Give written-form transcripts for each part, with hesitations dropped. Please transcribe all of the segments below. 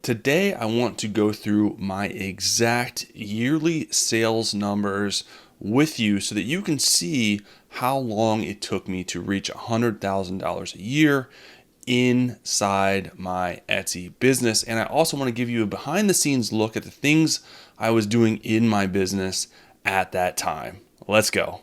Today, I want to go through my exact yearly sales numbers with you so that you can see how long it took me to reach $100,000 a year inside my Etsy business. And I also want to give you a behind the scenes look at the things I was doing in my business at that time. Let's go.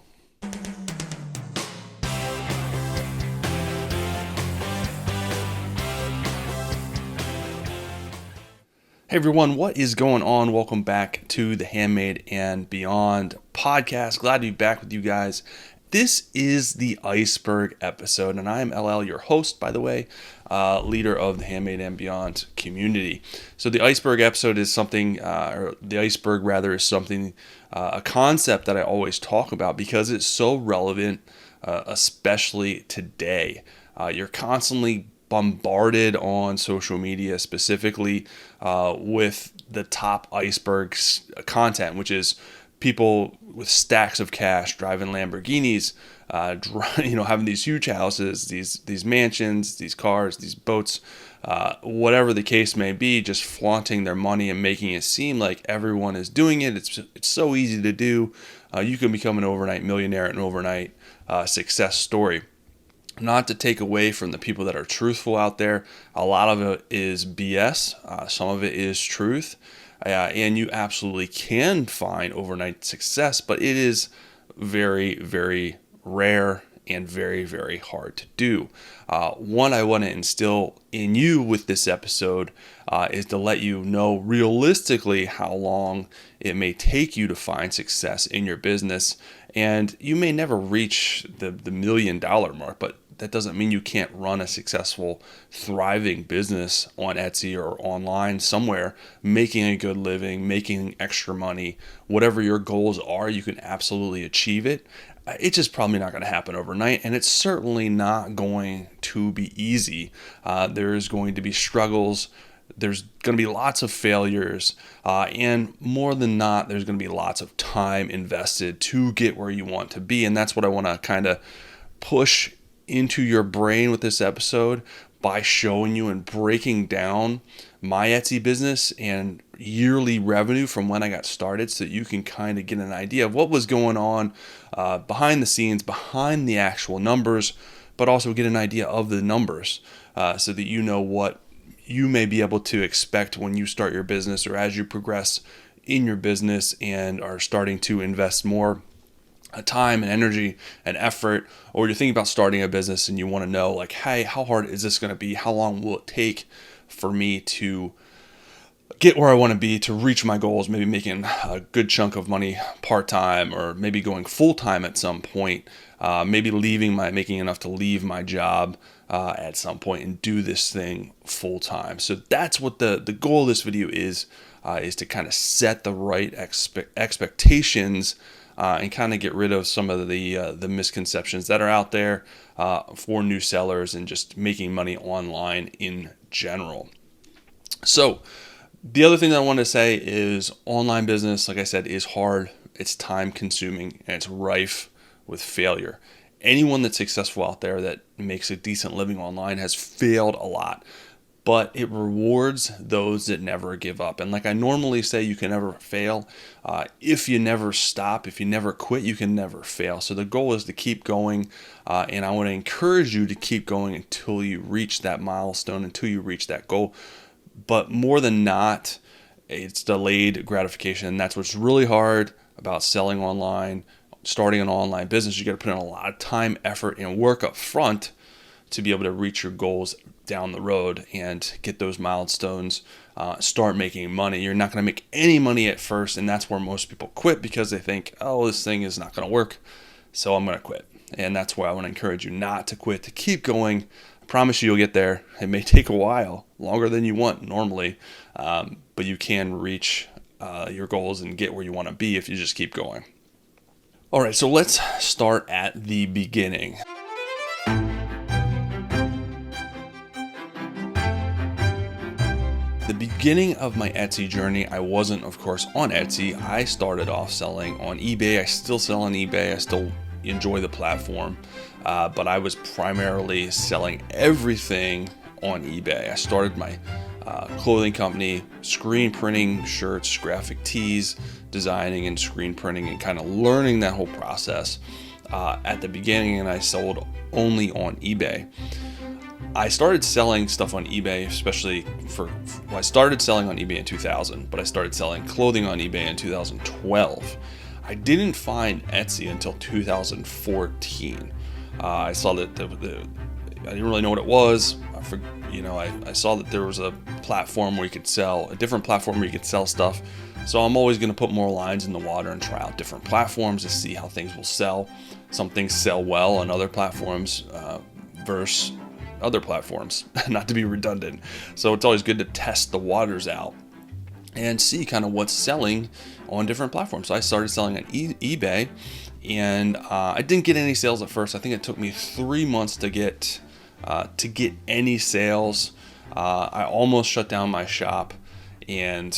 Hey everyone, what is going on? Welcome back to the Handmade and Beyond podcast. Glad to be back with you guys. This is the Iceberg episode, and I am LL, your host, by the way, leader of the Handmade and Beyond community. So the Iceberg episode is something, the iceberg rather, is something, a concept that I always talk about because it's so relevant, especially today. You're constantly bombarded on social media, specifically with the top icebergs content, which is people with stacks of cash driving Lamborghinis, having these huge houses, these mansions, these cars, these boats, whatever the case may be, just flaunting their money and making it seem like everyone is doing it. It's so easy to do. You can become an overnight millionaire, an overnight success story. Not to take away from the people that are truthful out there. A lot of it is BS. Some of it is truth. And you absolutely can find overnight success, but it is very, very rare and very, very hard to do. One I want to instill in you with this episode is to let you know realistically how long it may take you to find success in your business. And you may never reach the $1 million mark, but that doesn't mean you can't run a successful, thriving business on Etsy or online somewhere, making a good living, making extra money. Whatever your goals are, you can absolutely achieve it. It's just probably not going to happen overnight, and it's certainly not going to be easy. There's going to be struggles. There's going to be lots of failures, and more than not, there's going to be lots of time invested to get where you want to be, and that's what I want to kind of push into your brain with this episode by showing you and breaking down my Etsy business and yearly revenue from when I got started so that you can kind of get an idea of what was going on behind the scenes, behind the actual numbers, but also get an idea of the numbers so that you know what you may be able to expect when you start your business or as you progress in your business and are starting to invest more time and energy and effort, or you're thinking about starting a business and you want to know, like, hey, how hard is this going to be? How long will it take for me to get where I want to be, to reach my goals, maybe making a good chunk of money part-time, or maybe going full-time at some point, maybe making enough to leave my job at some point and do this thing full-time. So that's what the goal of this video is to kind of set the right expectations and kind of get rid of some of the misconceptions that are out there for new sellers and just making money online in general. So the other thing that I want to say is online business, like I said, is hard. It's time consuming and it's rife with failure. Anyone that's successful out there that makes a decent living online has failed a lot, but it rewards those that never give up. And like I normally say, you can never fail. If you never stop, if you never quit, you can never fail. So the goal is to keep going, and I want to encourage you to keep going until you reach that milestone, until you reach that goal. But more than not, it's delayed gratification. And that's what's really hard about selling online, starting an online business. You got to put in a lot of time, effort, and work up front to be able to reach your goals down the road and get those milestones, start making money. You're not going to make any money at first, and that's where most people quit because they think, oh, this thing is not going to work, so I'm going to quit. And that's why I want to encourage you not to quit, to keep going. I promise you you'll get there. It may take a while, longer than you want normally, but you can reach your goals and get where you want to be if you just keep going. All right, so let's start at the beginning. The beginning of my Etsy journey, I wasn't, of course, on Etsy. I started off selling on eBay. I still sell on eBay. I still enjoy the platform, but I was primarily selling everything on eBay. I started my clothing company, screen printing shirts, graphic tees, designing and screen printing, and kind of learning that whole process at the beginning. And I sold only on eBay. I started selling stuff on eBay, especially I started selling on eBay in 2000, but I started selling clothing on eBay in 2012. I didn't find Etsy until 2014. I saw that I didn't really know what it was. I saw that there was a platform where you could sell, a different platform where you could sell stuff. So I'm always going to put more lines in the water and try out different platforms to see how things will sell. Some things sell well on other platforms versus other platforms, not to be redundant. So it's always good to test the waters out and see kind of what's selling on different platforms. So I started selling on eBay, and I didn't get any sales at first. I think it took me 3 months to get any sales. I almost shut down my shop, and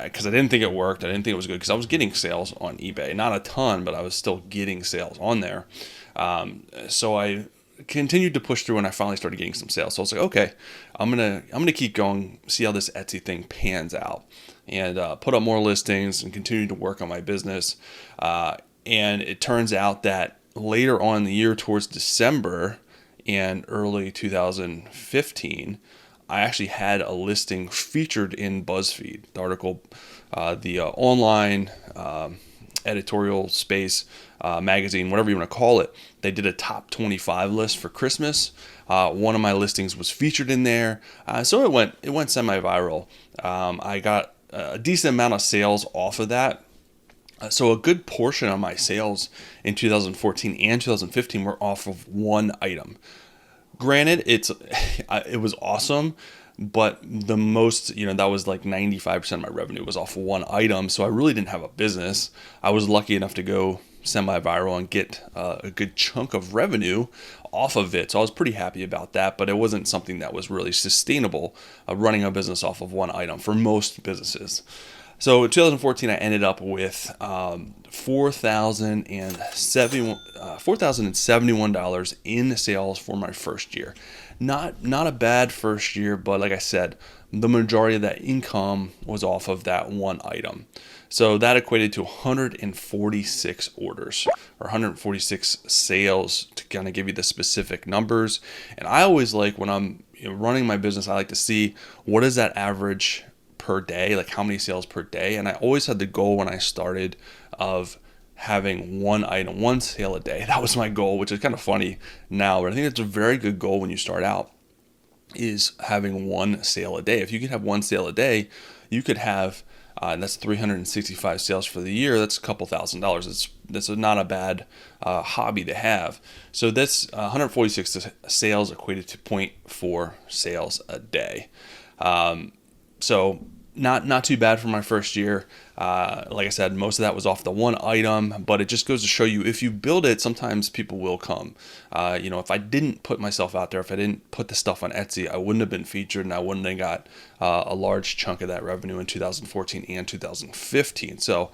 because I didn't think it worked, I didn't think it was good, because I was getting sales on eBay, not a ton, but I was still getting sales on there. So I continued to push through, and I finally started getting some sales. So I was like, okay, I'm gonna keep going, see how this Etsy thing pans out, and put up more listings and continue to work on my business. And it turns out that later on in the year, towards December and early 2015, I actually had a listing featured in BuzzFeed, the article, the online editorial space magazine, whatever you want to call it. They did a top 25 list for Christmas. One of my listings was featured in there, so it went semi-viral. I got a decent amount of sales off of that. So a good portion of my sales in 2014 and 2015 were off of one item. Granted, it was awesome, but the most, that was like 95% of my revenue was off of one item. So I really didn't have a business. I was lucky enough to go semi-viral and get a good chunk of revenue off of it. So I was pretty happy about that, but it wasn't something that was really sustainable, running a business off of one item for most businesses. So in 2014, I ended up with $4,071 in sales for my first year. Not a bad first year, but like I said, the majority of that income was off of that one item. So that equated to 146 orders, or 146 sales, to kind of give you the specific numbers. And I always like, when I'm running my business, I like to see what is that average per day, like how many sales per day. And I always had the goal when I started of having one sale a day. That was my goal, which is kind of funny now, but I think it's a very good goal when you start out, is having one sale a day. If you could have one sale a day, you could have, and that's 365 sales for the year. That's a couple $1,000s. That's not a bad hobby to have. So that's 146 sales equated to 0.4 sales a day. So not too bad for my first year. Like I said, most of that was off the one item, but it just goes to show you, if you build it, sometimes people will come. If I didn't put myself out there, if I didn't put the stuff on Etsy, I wouldn't have been featured, and I wouldn't have got a large chunk of that revenue in 2014 and 2015. So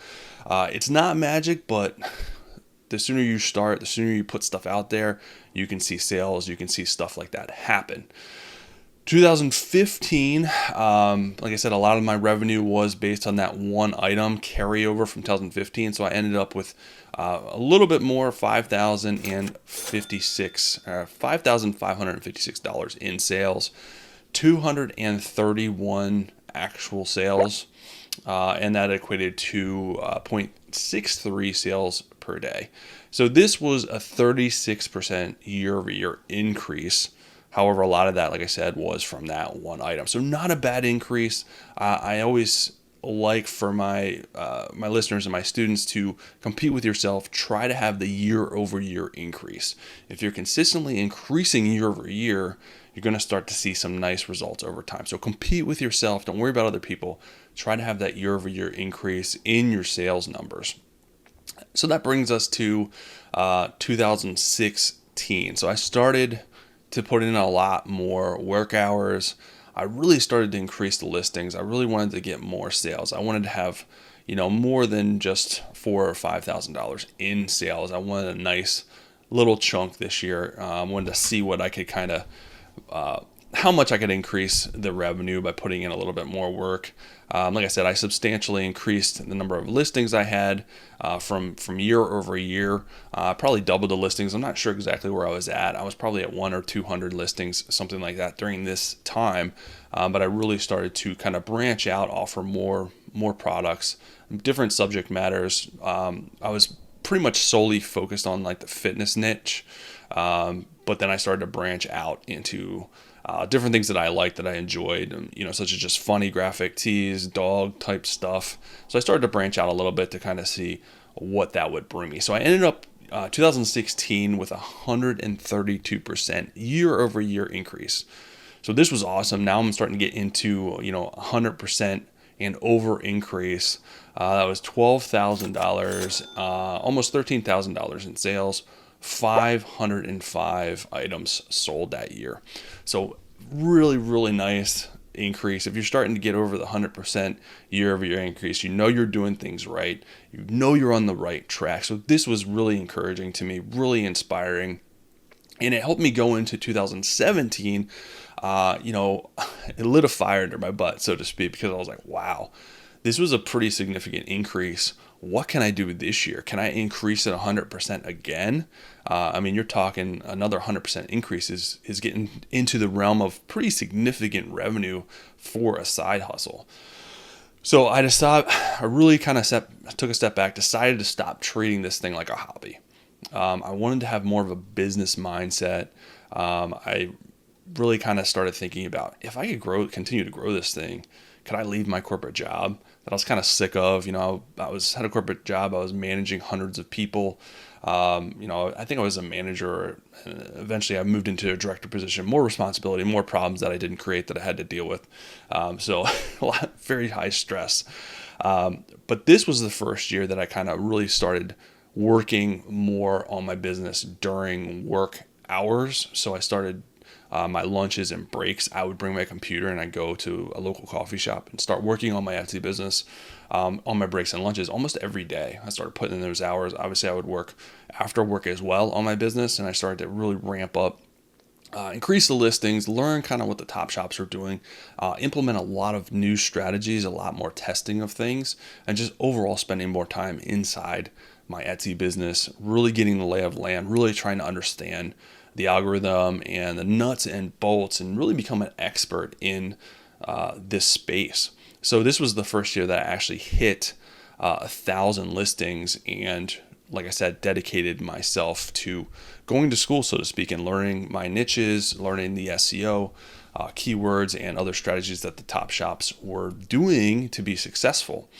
it's not magic, but the sooner you start, the sooner you put stuff out there, you can see sales, you can see stuff like that happen. 2015, like I said, a lot of my revenue was based on that one item carryover from 2015. So I ended up with a little bit more, $5,556 in sales, 231 actual sales, and that equated to 0.63 sales per day. So this was a 36% year-over-year increase. However, a lot of that, like I said, was from that one item. So not a bad increase. I always like for my listeners and my students to compete with yourself. Try to have the year-over-year increase. If you're consistently increasing year-over-year, you're going to start to see some nice results over time. So compete with yourself. Don't worry about other people. Try to have that year-over-year increase in your sales numbers. So that brings us to 2016. So I started to put in a lot more work hours. I really started to increase the listings. I really wanted to get more sales. I wanted to have, more than just $4,000 or $5,000 in sales. I wanted a nice little chunk this year. I wanted to see what I could kind of how much I could increase the revenue by putting in a little bit more work. Like I said, I substantially increased the number of listings I had from year over year. Probably doubled the listings. I'm not sure exactly where I was at. I was probably at 100 or 200 listings, something like that during this time. But I really started to kind of branch out, offer more products, different subject matters. I was pretty much solely focused on like the fitness niche. But then I started to branch out into different things that I liked, that I enjoyed, such as just funny graphic tees, dog type stuff. So I started to branch out a little bit to kind of see what that would bring me. So I ended up 2016 with 132% year over year increase. So this was awesome. Now I'm starting to get into 100% and over increase. That was $12,000, almost $13,000 in sales. 505 items sold that year. So really, really nice increase. If you're starting to get over the 100% year over year increase, you're doing things right. You're on the right track. So this was really encouraging to me, really inspiring. And it helped me go into 2017. It lit a fire under my butt, so to speak, because I was like, wow, this was a pretty significant increase. What can I do this year? Can I increase it 100% again? You're talking another 100% increase is getting into the realm of pretty significant revenue for a side hustle. So I really kind of took a step back, decided to stop treating this thing like a hobby. I wanted to have more of a business mindset. I really kind of started thinking about, if I could continue to grow this thing, could I leave my corporate job that I was kind of sick of? I had a corporate job. I was managing hundreds of people. I think I was a manager. Eventually I moved into a director position, more responsibility, more problems that I didn't create that I had to deal with. So very high stress. But this was the first year that I kind of really started working more on my business during work hours. So I started my lunches and breaks. I would bring my computer and I'd go to a local coffee shop and start working on my Etsy business on my breaks and lunches almost every day. I started putting in those hours. Obviously, I would work after work as well on my business, and I started to really ramp up, increase the listings, learn kind of what the top shops are doing, implement a lot of new strategies, a lot more testing of things, and just overall spending more time inside my Etsy business, really getting the lay of land, really trying to understand the algorithm and the nuts and bolts, and really become an expert in this space. So this was the first year that I actually hit 1,000 listings, and like I said, dedicated myself to going to school, so to speak, and learning my niches, learning the SEO, keywords, and other strategies that the top shops were doing to be successful.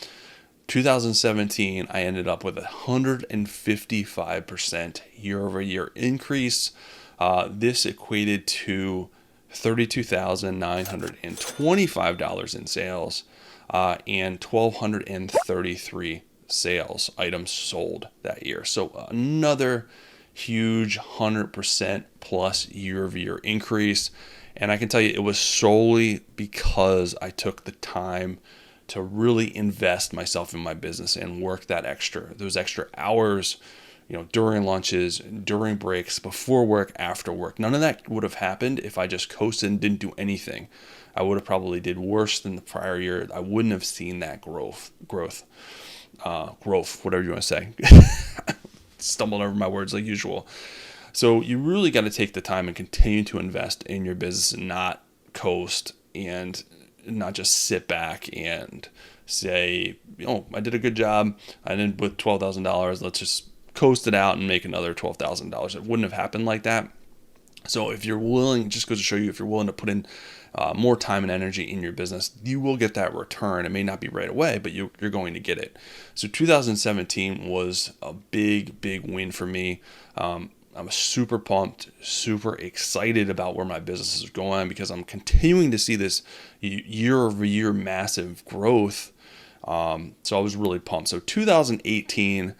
2017, I ended up with 155% year over year increase. This equated to $32,925 in sales and 1,233 sales items sold that year. So another huge 100% plus year over year increase. And I can tell you, it was solely because I took the time to really invest myself in my business and work those extra hours, during lunches, during breaks, before work, after work. None of that would have happened if I just coasted and didn't do anything. I would have probably did worse than the prior year. I wouldn't have seen that growth, whatever you want to say. Stumbling over my words like usual. So you really got to take the time and continue to invest in your business and not coast and not just sit back and say, I did a good job. I ended with $12,000. Let's just coast it out and make another $12,000. It wouldn't have happened like that. So if you're willing, just goes to show you, if you're willing to put in more time and energy in your business, you will get that return. It may not be right away, but you're going to get it. So 2017 was a big, big win for me. I'm super pumped, super excited about where my business is going, because I'm continuing to see this year over year massive growth. So I was really pumped. So 2018,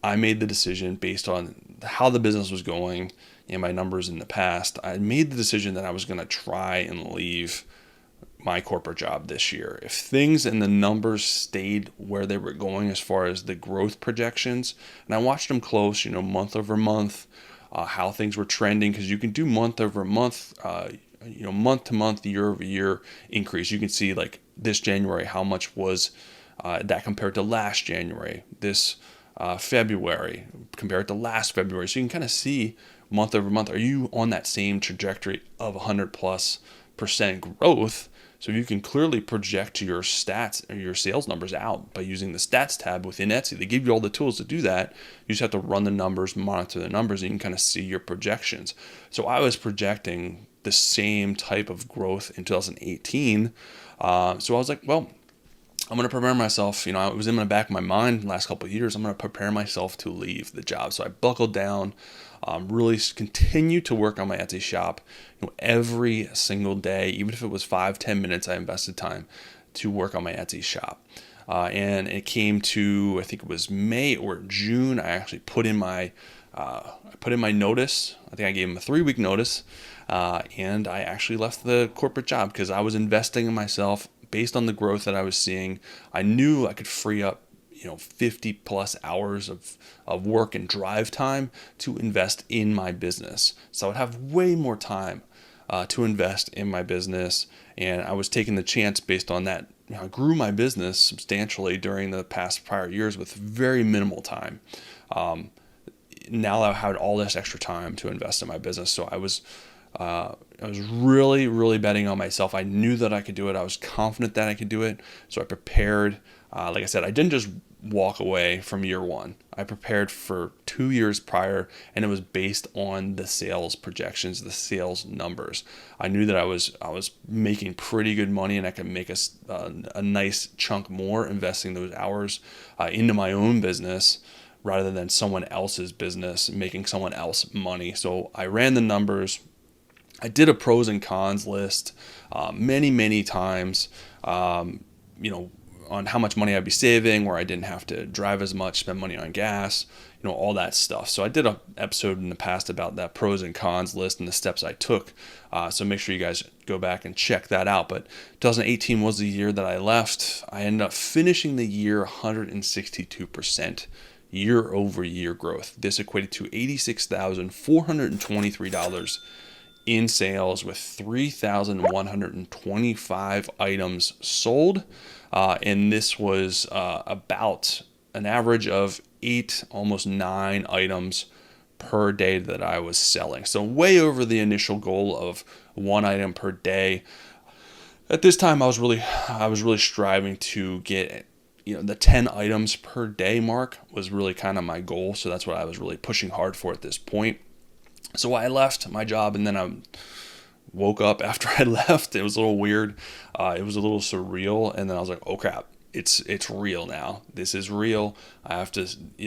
I made the decision based on how the business was going and my numbers in the past. I made the decision that I was going to try and leave my corporate job this year. If things and the numbers stayed where they were going as far as the growth projections, and I watched them close, month over month, how things were trending, because you can do month over month month to month, year over year increase. You can see like this January, how much was that compared to last January, this February compared to last February. So you can kind of see month over month, are you on that same trajectory of 100+% growth? So you can clearly project your stats or your sales numbers out by using the stats tab within Etsy. They give you all the tools to do that. You just have to run the numbers, monitor the numbers, and you can kind of see your projections. So I was projecting the same type of growth in 2018. So I was like, well, I'm going to prepare myself. It was in the back of my mind the last couple of years. I'm going to prepare myself to leave the job. So I buckled down, really continued to work on my Etsy shop. Every single day, even if it was 5-10 minutes, I invested time to work on my Etsy shop. And it came to, I think it was May or June, I actually put in my notice. I think I gave him a 3-week notice. And I actually left the corporate job because I was investing in myself. Based on the growth that I was seeing, I knew I could free up 50+ hours of work and drive time to invest in my business. So I would have way more time to invest in my business. And I was taking the chance based on that. I grew my business substantially during the past prior years with very minimal time. Now I had all this extra time to invest in my business. So I was really, really betting on myself. I knew that I could do it. I was confident that I could do it. So I prepared. Like I said, I didn't just walk away from year one. I prepared for 2 years prior, and it was based on the sales projections, the sales numbers. I knew that I was making pretty good money, and I could make a nice chunk more investing those hours into my own business rather than someone else's business, making someone else money. So I ran the numbers. I did a pros and cons list many times, on how much money I'd be saving, where I didn't have to drive as much, spend money on gas, all that stuff. So I did an episode in the past about that pros and cons list and the steps I took. So make sure you guys go back and check that out. But 2018 was the year that I left. I ended up finishing the year 162% year over year growth. This equated to $86,423 in sales with 3,125 items sold. And this was about an average of 8, almost 9 items per day that I was selling. So way over the initial goal of 1 item per day. At this time, I was really striving to get, the 10 items per day mark was really kind of my goal. So that's what I was really pushing hard for at this point. So I left my job, and then I woke up after I left. It was a little weird. It was a little surreal. And then I was like, oh crap, it's real now. This is real. I have to,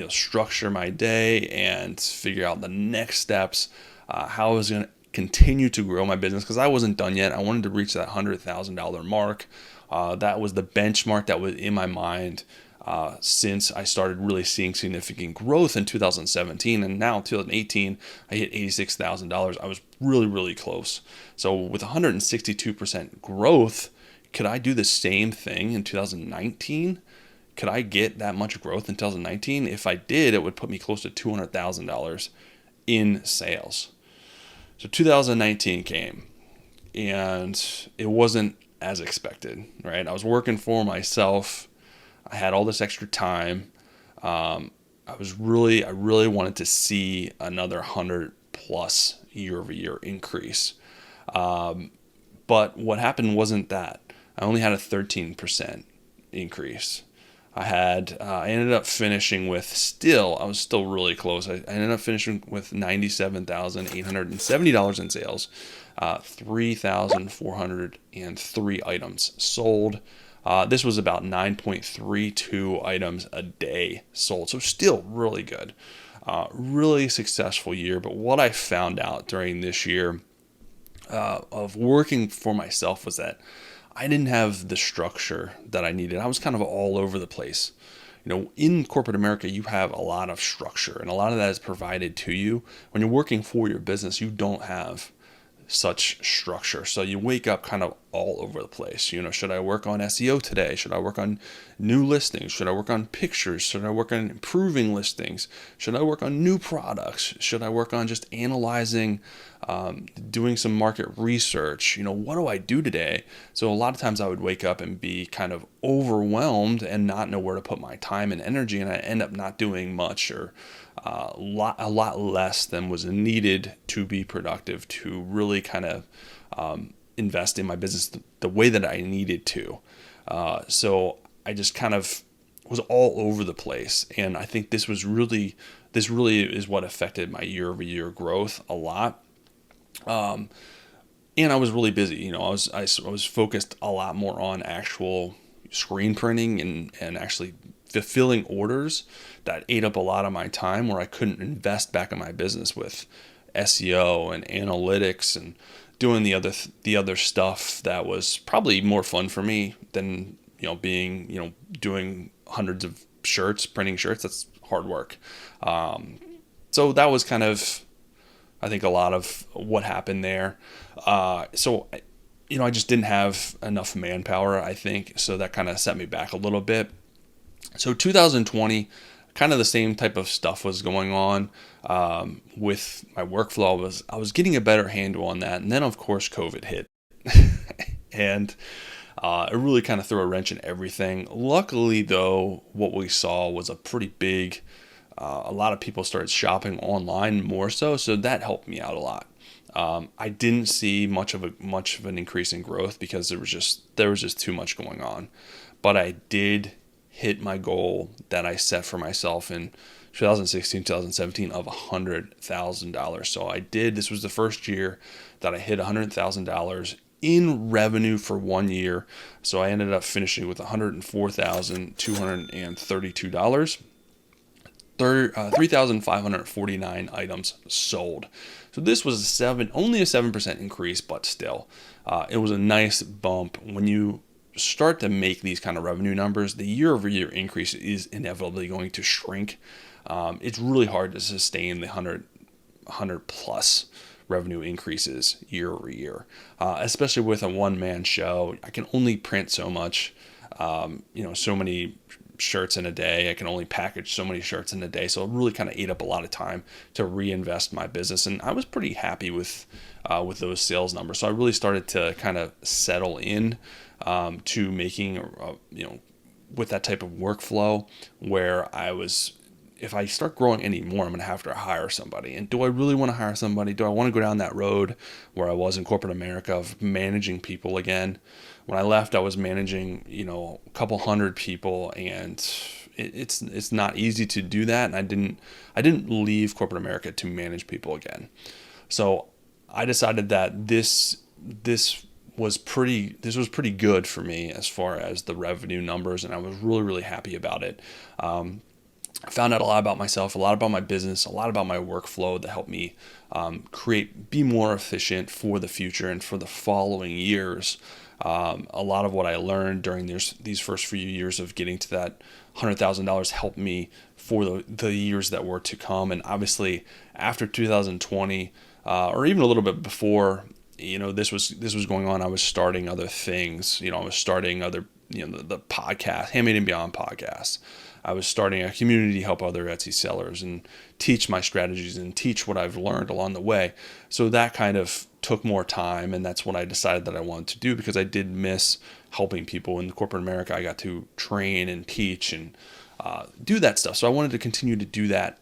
structure my day and figure out the next steps, how I was going to continue to grow my business, because I wasn't done yet. I wanted to reach that $100,000 mark. That was the benchmark that was in my mind since I started really seeing significant growth in 2017, and now 2018, I hit $86,000. I was really, really close. So with 162% growth, could I do the same thing in 2019? Could I get that much growth in 2019? If I did, it would put me close to $200,000 in sales. So 2019 came, and it wasn't as expected, right? I was working for myself. I had all this extra time. I really wanted to see another 100+ year over year increase. But what happened wasn't that. I only had a 13% increase. I ended up finishing with I was still really close. I ended up finishing with $97,870 in sales, 3,403 items sold. This was about 9.32 items a day sold. So still really good. Really successful year. But what I found out during this year of working for myself was that I didn't have the structure that I needed. I was kind of all over the place. In corporate America, you have a lot of structure, and a lot of that is provided to you. When you're working for your business, you don't have such structure. So you wake up kind of all over the place. Should I work on SEO today? Should I work on new listings? Should I work on pictures? Should I work on improving listings? Should I work on new products? Should I work on just analyzing, doing some market research? What do I do today? So a lot of times I would wake up and be kind of overwhelmed and not know where to put my time and energy, and I end up not doing much, or a lot less than was needed to be productive, to really kind of invest in my business the way that I needed to. So I just kind of was all over the place, and I think this really is what affected my year-over-year growth a lot. And I was really busy. I was focused a lot more on actual screen printing and actually fulfilling orders that ate up a lot of my time, where I couldn't invest back in my business with SEO and analytics and doing the other stuff that was probably more fun for me than doing hundreds of shirts, printing shirts. That's hard work. So that was kind of, I think, a lot of what happened there. So I just didn't have enough manpower, I think, so that kind of set me back a little bit. So 2020, kind of the same type of stuff was going on with my workflow. I was getting a better handle on that, and then of course COVID hit, and it really kind of threw a wrench in everything. Luckily, though, what we saw was a pretty big. A lot of people started shopping online more so that helped me out a lot. I didn't see much of an increase in growth because there was just too much going on, but I did hit my goal that I set for myself in 2016, 2017 of $100,000. So this was the first year that I hit $100,000 in revenue for 1 year. So I ended up finishing with $104,232. 3,549 items sold. So this was only a 7% increase, but still, it was a nice bump. When you start to make these kind of revenue numbers, the year-over-year increase is inevitably going to shrink. It's really hard to sustain the 100 plus revenue increases year over year, especially with a one-man show. I can only print so much, so many shirts in a day. I can only package so many shirts in a day. So it really kind of ate up a lot of time to reinvest my business. And I was pretty happy with those sales numbers. So I really started to kind of settle in to making, with that type of workflow where if I start growing anymore, I'm going to have to hire somebody. And do I really want to hire somebody? Do I want to go down that road where I was in corporate America of managing people again? When I left, I was managing, a couple hundred people, and it's not easy to do that. And I didn't leave corporate America to manage people again. So I decided that this was pretty good for me as far as the revenue numbers, and I was really, really happy about it. I found out a lot about myself, a lot about my business, a lot about my workflow that helped me be more efficient for the future and for the following years. A lot of what I learned during these first few years of getting to that $100,000 helped me for the years that were to come. And obviously after 2020, or even a little bit before, this was going on, I was starting other things. I was starting other, the podcast, Handmade and Beyond podcast. I was starting a community to help other Etsy sellers and teach my strategies and teach what I've learned along the way. So that kind of took more time, and that's what I decided that I wanted to do, because I did miss helping people in corporate America. I got to train and teach and do that stuff. So I wanted to continue to do that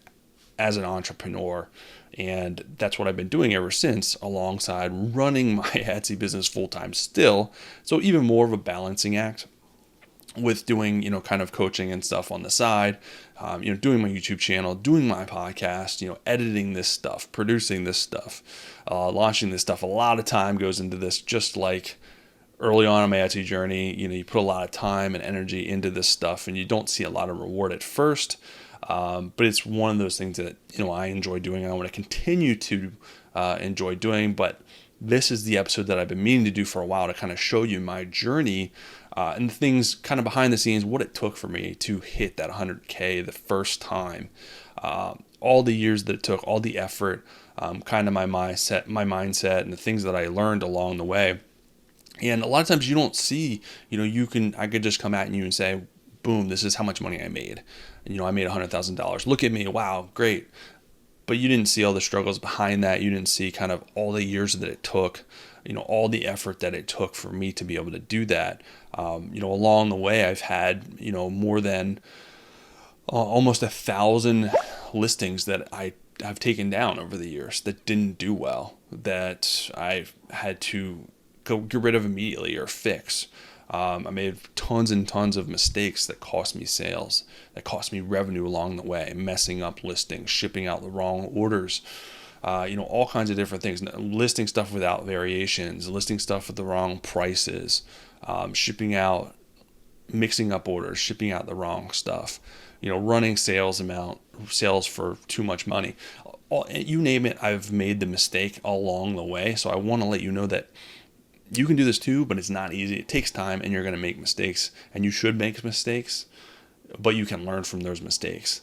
as an entrepreneur, and that's what I've been doing ever since, alongside running my Etsy business full-time still. So even more of a balancing act with doing, kind of coaching and stuff on the side, doing my YouTube channel, doing my podcast, editing this stuff, producing this stuff, launching this stuff. A lot of time goes into this, just like early on my Etsy journey. You put a lot of time and energy into this stuff, and you don't see a lot of reward at first. But it's one of those things that, I enjoy doing. I want to continue to enjoy doing, but this is the episode that I've been meaning to do for a while, to kind of show you my journey and the things kind of behind the scenes, what it took for me to hit that 100K the first time, all the years that it took, all the effort, kind of my mindset and the things that I learned along the way. And a lot of times you don't see, I could just come at you and say, boom, this is how much money I made. And, I made $100,000. Look at me. Wow, great. But you didn't see all the struggles behind that. You didn't see kind of all the years that it took, all the effort that it took for me to be able to do that. Along the way, I've had, more than almost 1,000 listings that I've taken down over the years that didn't do well, that I've had to get rid of immediately or fix. I made tons and tons of mistakes that cost me sales, that cost me revenue along the way, messing up listings, shipping out the wrong orders, all kinds of different things, listing stuff without variations, listing stuff with the wrong prices, mixing up orders, shipping out the wrong stuff, running sales for too much money. You name it, I've made the mistake along the way. So I want to let you know that you can do this too, but it's not easy. It takes time, and you're going to make mistakes, and you should make mistakes, but you can learn from those mistakes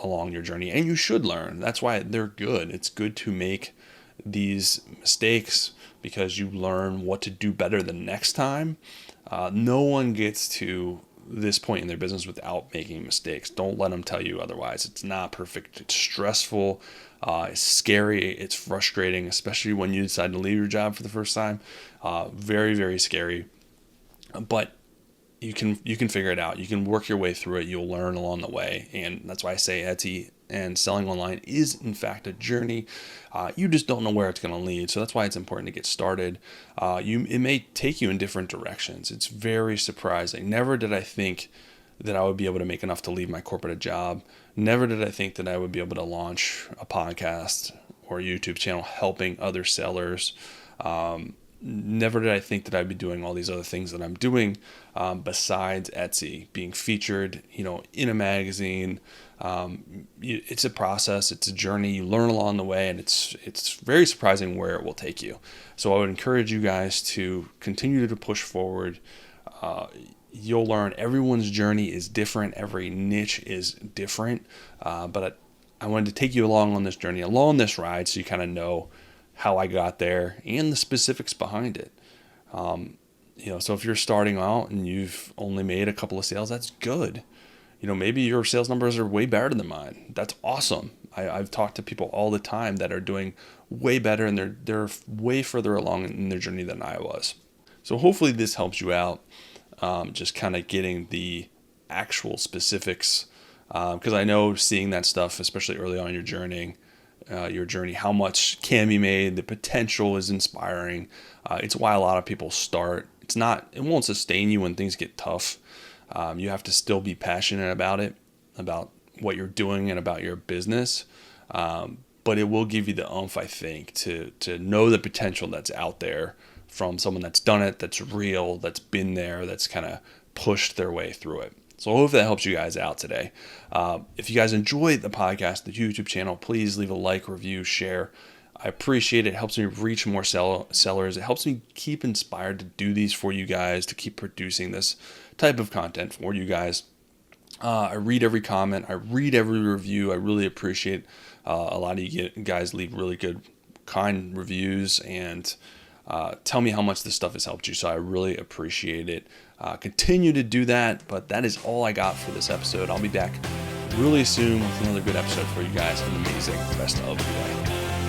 along your journey, and you should learn. That's why they're good. It's good to make these mistakes because you learn what to do better the next time. No one gets to this point in their business without making mistakes. Don't let them tell you otherwise. It's not perfect. It's stressful. It's scary. It's frustrating, especially when you decide to leave your job for the first time. Very, very scary. But you can figure it out. You can work your way through it. You'll learn along the way. And that's why I say Etsy and selling online is, in fact, a journey. You just don't know where it's going to lead. So that's why it's important to get started. It may take you in different directions. It's very surprising. Never did I think that I would be able to make enough to leave my corporate job. Never did I think that I would be able to launch a podcast or a YouTube channel helping other sellers. Never did I think that I'd be doing all these other things that I'm doing besides Etsy, being featured, in a magazine. It's a process. It's a journey. You learn along the way, and it's very surprising where it will take you. So I would encourage you guys to continue to push forward. You'll learn everyone's journey is different. Every niche is different. But I wanted to take you along on this journey, along this ride, so you kind of know how I got there and the specifics behind it. So if you're starting out and you've only made a couple of sales, that's good. Maybe your sales numbers are way better than mine. That's awesome. I've talked to people all the time that are doing way better, and they're way further along in their journey than I was. So hopefully this helps you out. Just kind of getting the actual specifics, because I know seeing that stuff, especially early on in your journey, how much can be made, the potential is inspiring. It's why a lot of people start. It won't sustain you when things get tough. You have to still be passionate about it, about what you're doing and about your business. But it will give you the oomph, I think, to know the potential that's out there from someone that's done it, that's real, that's been there, that's kind of pushed their way through it. So I hope that helps you guys out today. If you guys enjoy the podcast, the YouTube channel, please leave a like, review, share. I appreciate it. It helps me reach more sellers. It helps me keep inspired to do these for you guys, to keep producing this type of content for you guys. I read every comment. I read every review. I really appreciate a lot of you guys leave really good, kind reviews and tell me how much this stuff has helped you. So I really appreciate it. Continue to do that. But that is all I got for this episode. I'll be back really soon with another good episode for you guys. Have an amazing rest of the day.